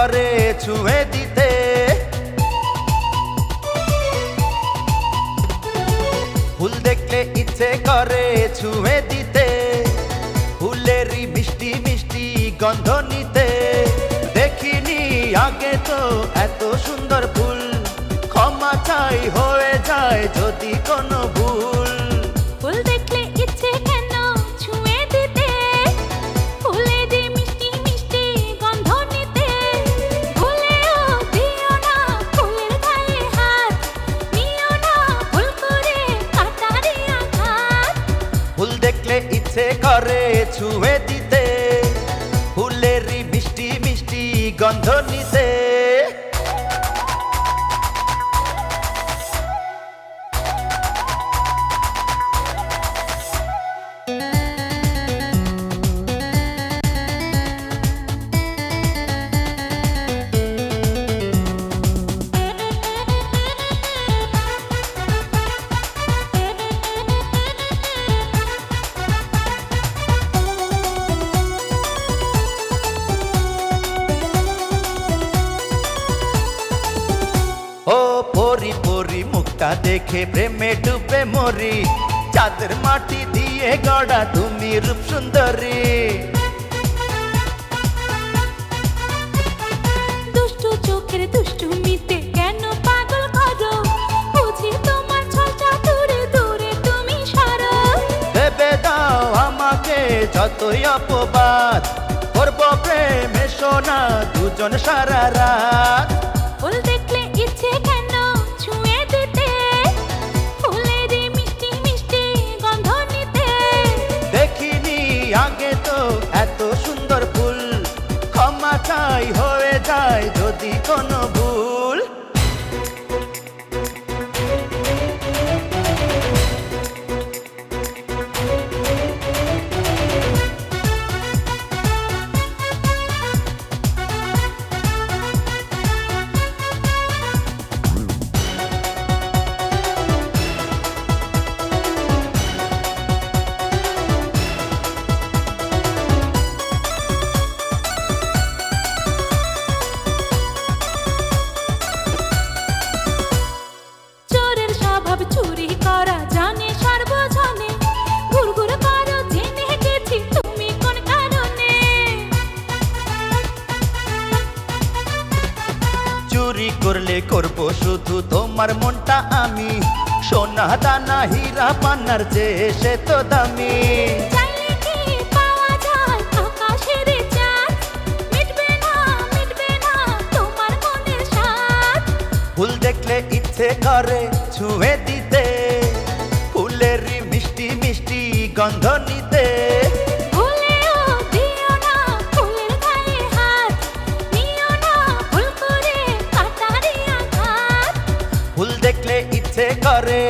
করে ছুঁয়ে দিতে। ফুল দেখলে ইচ্ছে করে ছুঁয়ে দিতে, ফুলেরই মিষ্টি মিষ্টি গন্ধ নিতে। দেখিনি আগে তো এত সুন্দর ফুল, ক্ষমা চাই হয়ে যায় যদি কোনো ভুল। ফুল দেখলে ইচ্ছে কেন ছুঁয়ে দিতে, ফুলেরই মিষ্টি মিষ্টি গন্ধ নিতে। ভুলেও দিও না ফুলের গায়ে হাত, নিও না ভুল করে কাঁটারি আঘাত। ফুল দেখলে ইচ্ছে করে ছুঁয়ে দিতে, ফুলেরই মিষ্টি মিষ্টি গন্ধ নিতে। ও পরি পরি মুখটা দেখে প্রেমে ডুবে মরি, চাঁদের মাটি দিয়ে গড়া তুমি রূপ সুন্দরী। দুষ্টু চোখের দুষ্টুমিতে কেন পাগল করো, বুঝি তোমার ছলটা দূরে দূরে তুমি সরো। ভেবে দাও আমাকে যতই অপবাদ, করবো প্রেমে সোনা দুজন সারা রাত। ফুল দেখলে ইচ্ছে কেন ছুঁয়ে দিতে, ফুলেরই মিষ্টি মিষ্টি গন্ধ নিতে। দেখিনি আগে তো এত সুন্দর ফুল, ক্ষমা চাই হয়ে যায় যদি কোনো ভুল। চোরের স্বভাব চুরি করা জানে সর্বজনে, ঘুরঘুর করো জেনে গেছি তুমি কোন কারণে। চুরি করলে করবো শুধু তোমার মনটা আমি, সোনা দানা হীরা পান্নার চেয়ে সে তো দামি। চাইলে কি পাওয়া যায় আকাশের চাঁদ, মিটবে না তোমার মনের স্বাদ। ফুল দেখলে ইচ্ছে করে ছুঁয়ে দিতে, ফুলেরই মিষ্টি মিষ্টি গন্ধ নিতে। ভুলেও দিও না ফুলের গায়ে হাত, নিও না ভুল করে কাঁটারি আঘাত। ফুল দেখলে ইচ্ছে করে